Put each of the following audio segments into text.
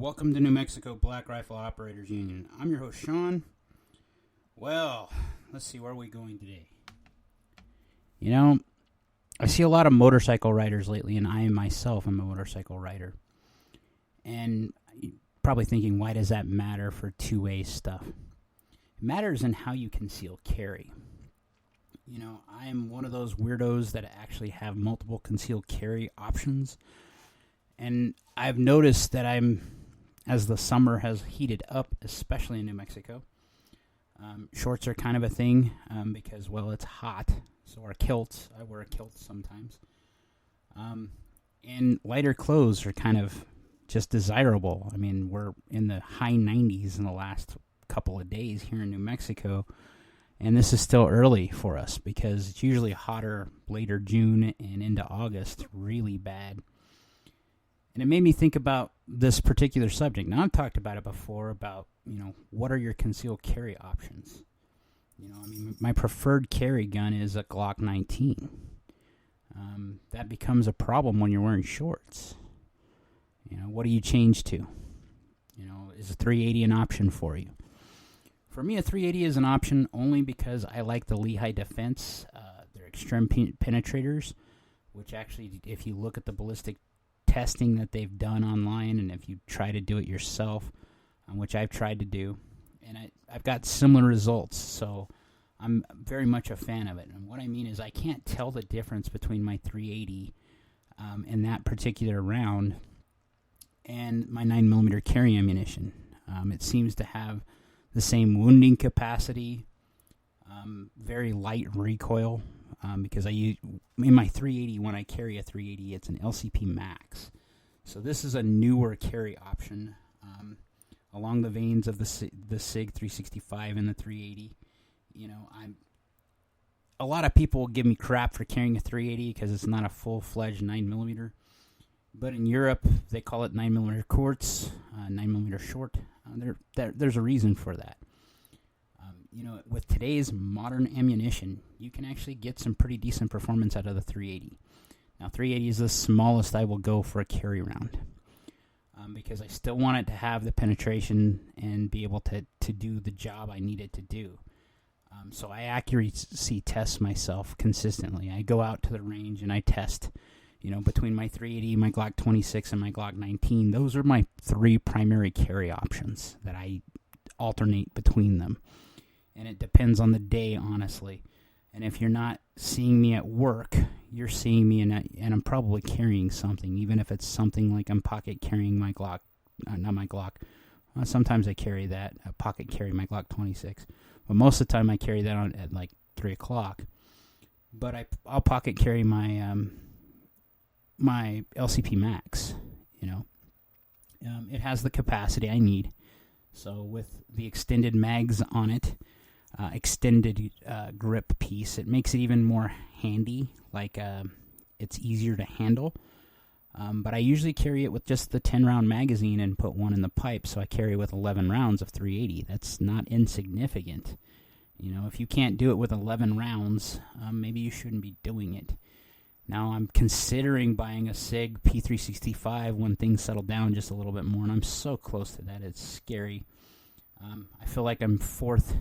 Welcome to New Mexico Black Rifle Operators Union. I'm your host, Sean. Well, let's see, where are we going today? You know, I see a lot of motorcycle riders lately, and I myself am a motorcycle rider. And you're probably thinking, why does that matter for two-way stuff? It matters in how you conceal carry. You know, I am one of those weirdos that actually have multiple concealed carry options. And I've noticed that as the summer has heated up, especially in New Mexico, shorts are kind of a thing because, well, it's hot. So are kilts. I wear a kilt sometimes. And lighter clothes are kind of just desirable. I mean, we're in the high 90s in the last couple of days here in New Mexico. And this is still early for us because it's usually hotter later June and into August, really bad. And it made me think about this particular subject. Now, I've talked about it before about, what are your concealed carry options? My preferred carry gun is a Glock 19. That becomes a problem when you're wearing shorts. What do you change to? Is a 380 an option for you? For me, a 380 is an option only because I like the Lehigh Defense. They're extreme penetrators, which actually, if you look at the ballistic testing that they've done online, and if you try to do it yourself, which I've tried to do, and I've got similar results, so I'm very much a fan of it. And what I mean is I can't tell the difference between my 380 in that particular round and my 9mm carry ammunition. It seems to have the same wounding capacity, very light recoil, because I use in my 380, when I carry a 380, it's an LCP Max. So this is a newer carry option along the veins of the SIG 365 and the 380. A lot of people give me crap for carrying a 380 because it's not a full-fledged 9mm. But in Europe, they call it 9mm quartz, 9mm short. There's a reason for that. With today's modern ammunition, you can actually get some pretty decent performance out of the 380. Now, 380 is the smallest I will go for a carry round because I still want it to have the penetration and be able to do the job I need it to do. So I accuracy test myself consistently. I go out to the range and I test, between my 380, my Glock 26, and my Glock 19. Those are my three primary carry options that I alternate between them. And it depends on the day, honestly. And if you're not seeing me at work, you're seeing me, and I'm probably carrying something, even if it's something like I'm pocket carrying my Glock, not my Glock. Sometimes I carry that, pocket carry my Glock 26. But most of the time I carry that on at like 3 o'clock. But I'll pocket carry my my LCP Max, It has the capacity I need. So with the extended mags on it, extended grip piece, it makes it even more handy, like it's easier to handle. But I usually carry it with just the 10-round magazine and put one in the pipe, so I carry with 11 rounds of 380. That's not insignificant. If you can't do it with 11 rounds, maybe you shouldn't be doing it. Now, I'm considering buying a SIG P365 when things settle down just a little bit more, and I'm so close to that. It's scary. I feel like I'm fourth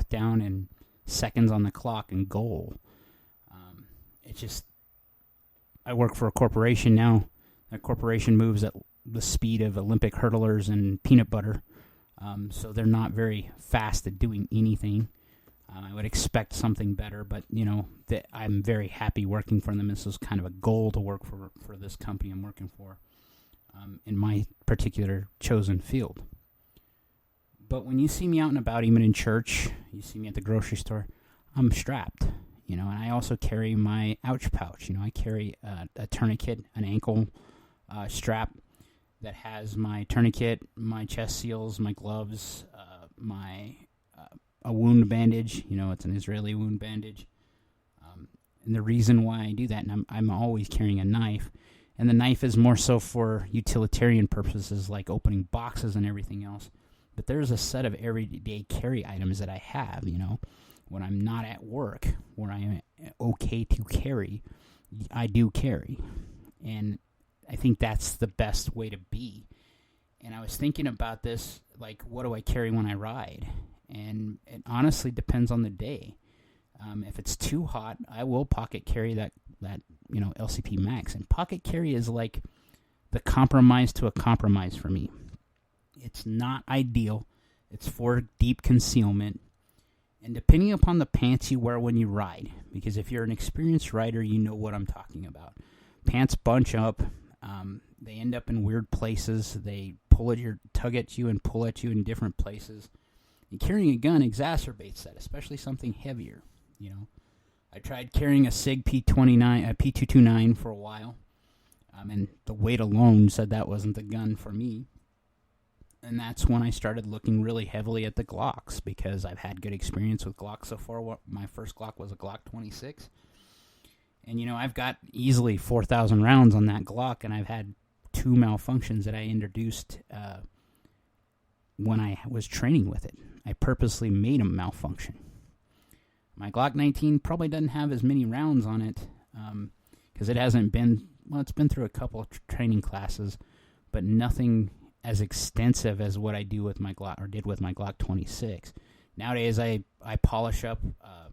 down and seconds on the clock and goal. I work for a corporation now. That corporation moves at the speed of Olympic hurdlers and peanut butter, so they're not very fast at doing anything. I would expect something better, but, that I'm very happy working for them. This is kind of a goal to work for this company I'm working for in my particular chosen field. But when you see me out and about, even in church, you see me at the grocery store, I'm strapped, and I also carry my ouch pouch. I carry a tourniquet, an ankle strap that has my tourniquet, my chest seals, my gloves, a wound bandage. It's an Israeli wound bandage. And the reason why I do that, and I'm always carrying a knife, and the knife is more so for utilitarian purposes like opening boxes and everything else. But there's a set of everyday carry items that I have, when I'm not at work, where I am okay to carry, I do carry. And I think that's the best way to be. And I was thinking about this, like, what do I carry when I ride? And it honestly depends on the day. If it's too hot, I will pocket carry that LCP Max. And pocket carry is like the compromise to a compromise for me. It's not ideal. It's for deep concealment. And depending upon the pants you wear when you ride, because if you're an experienced rider, you know what I'm talking about. Pants bunch up. They end up in weird places. They tug at you and pull at you in different places. And carrying a gun exacerbates that, especially something heavier. I tried carrying a SIG P229 for a while, and the weight alone said that wasn't the gun for me. And that's when I started looking really heavily at the Glocks, because I've had good experience with Glocks so far. My first Glock was a Glock 26. And, I've got easily 4,000 rounds on that Glock, and I've had 2 malfunctions that I introduced when I was training with it. I purposely made them malfunction. My Glock 19 probably doesn't have as many rounds on it, because it hasn't been, it's been through a couple of training classes, but nothing as extensive as what I do with my Glock, or did with my Glock 26. Nowadays, I polish up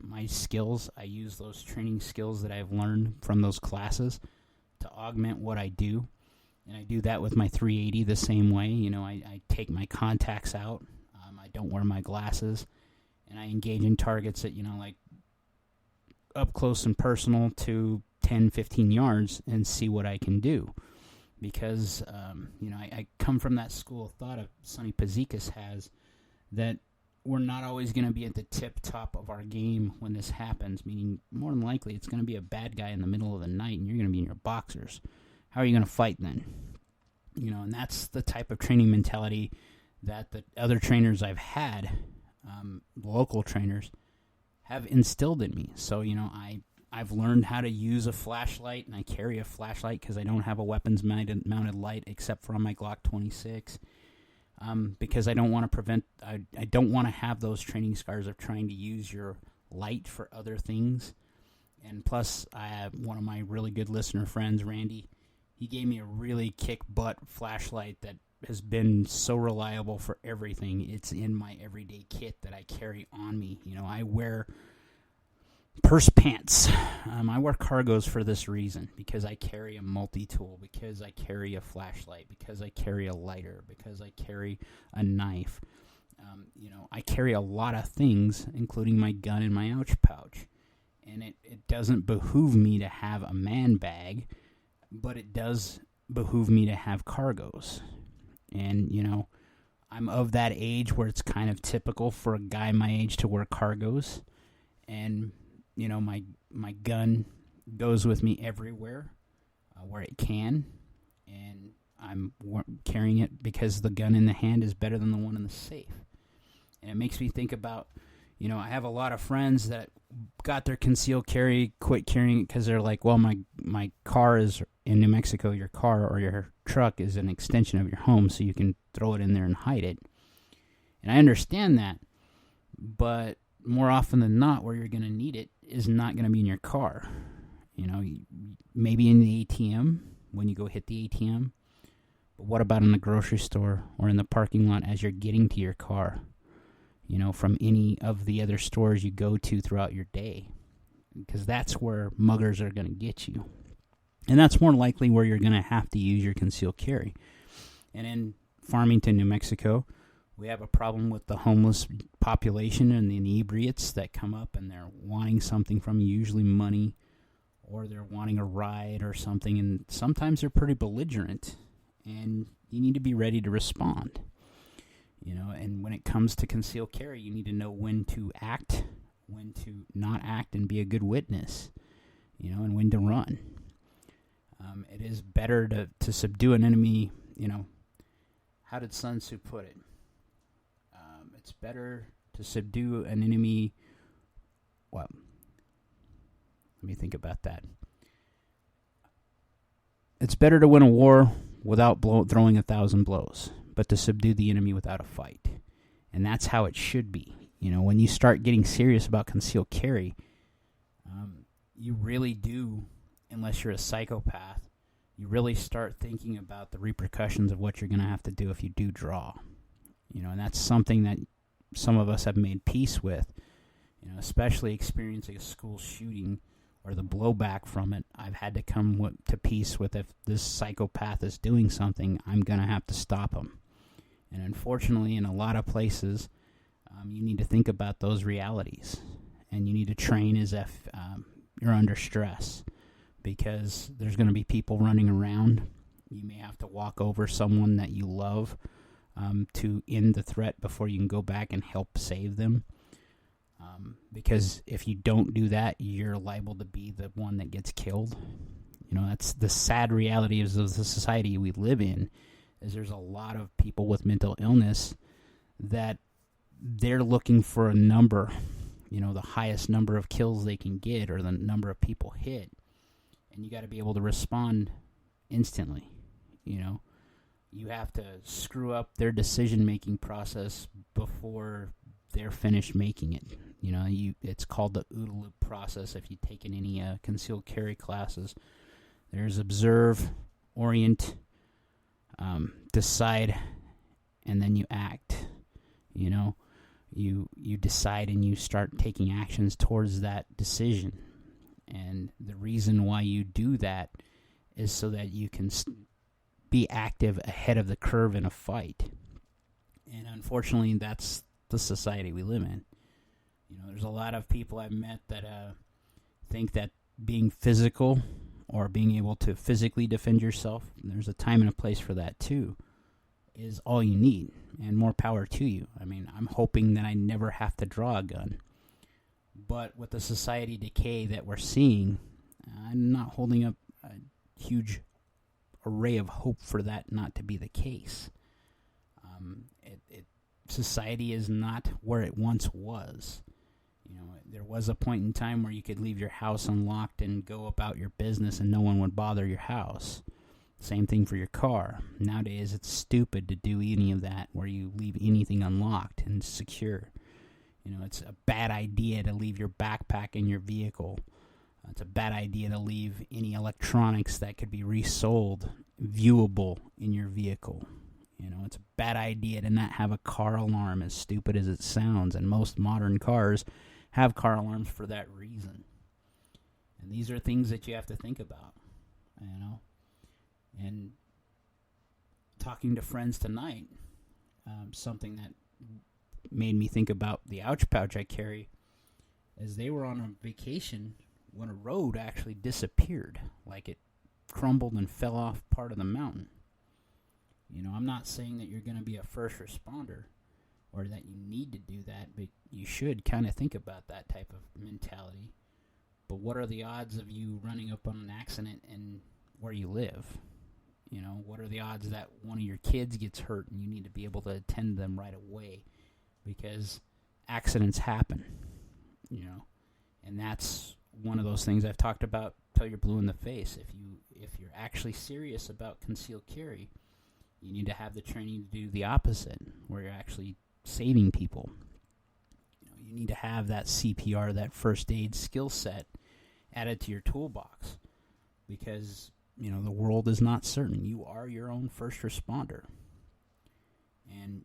my skills. I use those training skills that I've learned from those classes to augment what I do. And I do that with my 380 the same way. I take my contacts out. I don't wear my glasses. And I engage in targets that, like up close and personal to 10, 15 yards and see what I can do. Because, I come from that school of thought of Sonny Pazikas has, that we're not always going to be at the tip top of our game when this happens, meaning more than likely it's going to be a bad guy in the middle of the night and you're going to be in your boxers. How are you going to fight then? And that's the type of training mentality that the other trainers I've had, local trainers, have instilled in me. So, I've learned how to use a flashlight, and I carry a flashlight because I don't have a weapons-mounted light except for on my Glock 26. Because I don't want to I don't want to have those training scars of trying to use your light for other things. And plus, I have one of my really good listener friends, Randy. He gave me a really kick-butt flashlight that has been so reliable for everything. It's in my everyday kit that I carry on me. I wear purse pants. I wear cargos for this reason, because I carry a multi-tool, because I carry a flashlight, because I carry a lighter, because I carry a knife. I carry a lot of things, including my gun and my ouch pouch. And it doesn't behoove me to have a man bag, but it does behoove me to have cargos. And, I'm of that age where it's kind of typical for a guy my age to wear cargos. And my gun goes with me everywhere where it can, and I'm carrying it because the gun in the hand is better than the one in the safe. And it makes me think about, I have a lot of friends that got their concealed carry, quit carrying it because they're like, well, my car is in New Mexico, your car or your truck is an extension of your home, so you can throw it in there and hide it. And I understand that, but more often than not, where you're going to need it is not going to be in your car. Maybe in the ATM when you go hit the ATM. But what about in the grocery store or in the parking lot as you're getting to your car? From any of the other stores you go to throughout your day. Because that's where muggers are going to get you. And that's more likely where you're going to have to use your concealed carry. And in Farmington, New Mexico, we have a problem with the homeless population and the inebriates that come up and they're wanting something from you, usually money, or they're wanting a ride or something, and sometimes they're pretty belligerent, and you need to be ready to respond. And when it comes to concealed carry, you need to know when to act, when to not act and be a good witness, and when to run. It is better to subdue an enemy, how did Sun Tzu put it? It's better to subdue an enemy. Well, let me think about that. It's better to win a war without throwing 1,000 blows, but to subdue the enemy without a fight. And that's how it should be. When you start getting serious about concealed carry, you really do, unless you're a psychopath, you really start thinking about the repercussions of what you're going to have to do if you do draw. And that's something that some of us have made peace with, especially experiencing a school shooting or the blowback from it. I've had to come to peace with, if this psychopath is doing something, I'm going to have to stop him. And unfortunately, in a lot of places, you need to think about those realities. And you need to train as if you're under stress, because there's going to be people running around. You may have to walk over someone that you love to end the threat before you can go back and help save them. Because if you don't do that, you're liable to be the one that gets killed. That's the sad reality of the society we live in, is there's a lot of people with mental illness that they're looking for a number, the highest number of kills they can get, or the number of people hit. And you got to be able to respond instantly. You have to screw up their decision-making process before they're finished making it. It's called the OODA loop process if you've taken any concealed carry classes. There's observe, orient, decide, and then you act. You decide and you start taking actions towards that decision. And the reason why you do that is so that you can be active ahead of the curve in a fight. And unfortunately, that's the society we live in. There's a lot of people I've met that think that being physical or being able to physically defend yourself, and there's a time and a place for that too, is all you need, and more power to you. I'm hoping that I never have to draw a gun. But with the society decay that we're seeing, I'm not holding up a huge array of hope for that not to be the case. Society is not where it once was. There was a point in time where you could leave your house unlocked and go about your business and no one would bother your house. Same thing for your car. Nowadays, it's stupid to do any of that where you leave anything unlocked and secure. It's a bad idea to leave your backpack in your vehicle. It's a bad idea to leave any electronics that could be resold viewable in your vehicle. It's a bad idea to not have a car alarm, as stupid as it sounds. And most modern cars have car alarms for that reason. And these are things that you have to think about, And talking to friends tonight, something that made me think about the ouch pouch I carry, is they were on a vacation when a road actually disappeared, like it crumbled and fell off part of the mountain. I'm not saying that you're going to be a first responder or that you need to do that, but you should kind of think about that type of mentality. But what are the odds of you running up on an accident in where you live? What are the odds that one of your kids gets hurt and you need to be able to attend them right away? Because accidents happen, and that's one of those things I've talked about till you're blue in the face. If you're actually serious about concealed carry, you need to have the training to do the opposite, where you're actually saving people. You need to have that CPR, that first aid skill set, added to your toolbox, because the world is not certain. You are your own first responder, and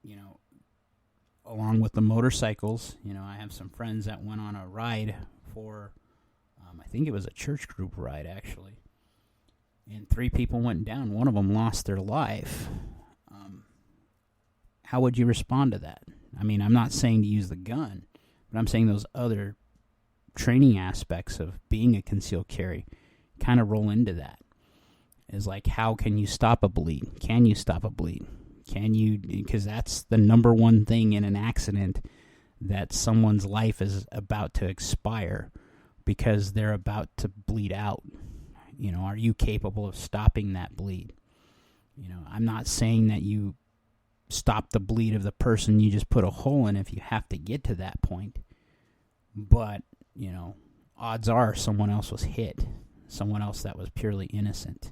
along with the motorcycles, I have some friends that went on a ride for, I think it was a church group ride actually, and 3 people went down. One of them lost their life. How would you respond to that? I'm not saying to use the gun, but I'm saying those other training aspects of being a concealed carry kind of roll into that. Is like, how can you stop a bleed? Can you stop a bleed? Because that's the number one thing in an accident, that someone's life is about to expire because they're about to bleed out. Are you capable of stopping that bleed? I'm not saying that you stop the bleed of the person you just put a hole in if you have to get to that point. But, odds are someone else was hit, someone else that was purely innocent.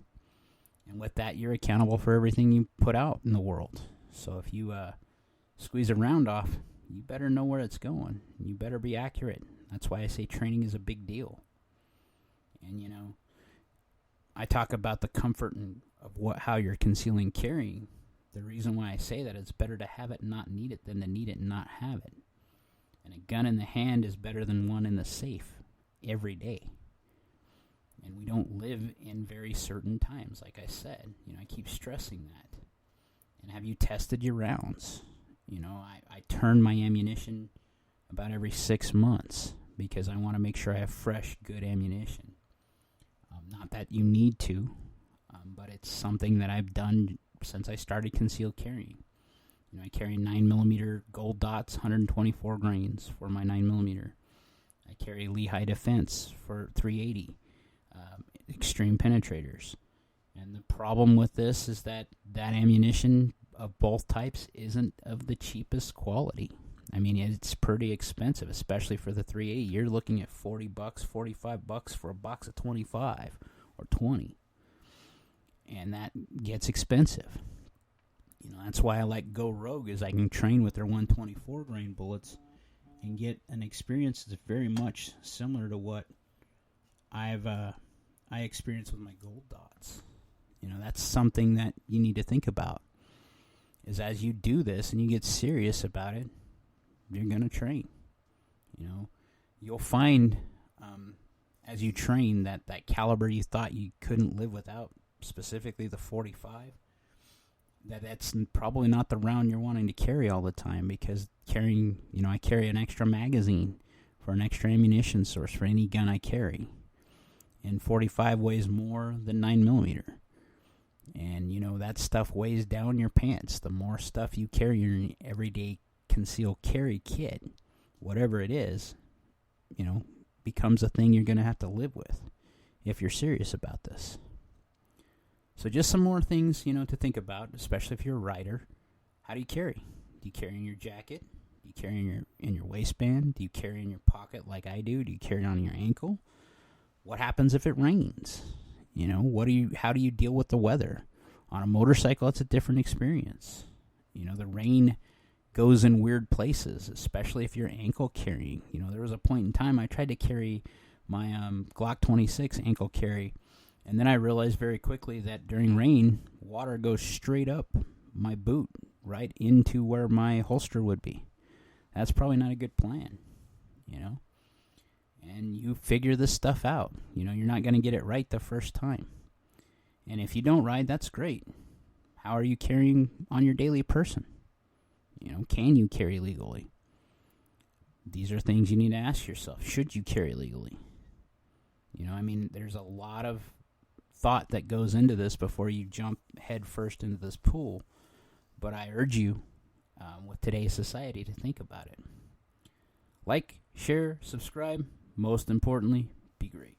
And with that, you're accountable for everything you put out in the world. So if you squeeze a round off, you better know where it's going. You better be accurate. That's why I say training is a big deal. And, I talk about the comfort of how you're concealing carrying. The reason why I say that it's better to have it and not need it than to need it and not have it. And a gun in the hand is better than one in the safe every day. And we don't live in very certain times, like I said. I keep stressing that. And have you tested your rounds? I turn my ammunition about every 6 months because I want to make sure I have fresh, good ammunition. Not that you need to, but it's something that I've done since I started concealed carrying. I carry 9mm gold dots, 124 grains for my 9mm. I carry Lehigh Defense for 380, extreme penetrators. And the problem with this is that ammunition of both types isn't of the cheapest quality. I mean, it's pretty expensive, especially for the 380. You're looking at $40, $45 for a box of 25 or 20. And that gets expensive. That's why I like Go Rogue, is I can train with their 124 grain bullets and get an experience that's very much similar to what I experienced with my gold dots. That's something that you need to think about. Is as you do this and you get serious about it, you're going to train. You'll find as you train that caliber you thought you couldn't live without, specifically the 45, that's probably not the round you're wanting to carry all the time, because carrying, I carry an extra magazine for an extra ammunition source for any gun I carry. And 45 weighs more than 9mm. And, that stuff weighs down your pants. The more stuff you carry in your everyday concealed carry kit, whatever it is, becomes a thing you're going to have to live with if you're serious about this. So just some more things, to think about, especially if you're a rider. How do you carry? Do you carry in your jacket? Do you carry in your waistband? Do you carry in your pocket like I do? Do you carry it on your ankle? What happens if it rains? How do you deal with the weather? On a motorcycle, it's a different experience. The rain goes in weird places, especially if you're ankle carrying. There was a point in time I tried to carry my Glock 26 ankle carry, and then I realized very quickly that during rain, water goes straight up my boot, right into where my holster would be. That's probably not a good plan, And you figure this stuff out. You're not going to get it right the first time. And if you don't ride, that's great. How are you carrying on your daily person? Can you carry legally? These are things you need to ask yourself. Should you carry legally? There's a lot of thought that goes into this before you jump head first into this pool. But I urge you, with today's society, to think about it. Like, share, subscribe. Most importantly, be great.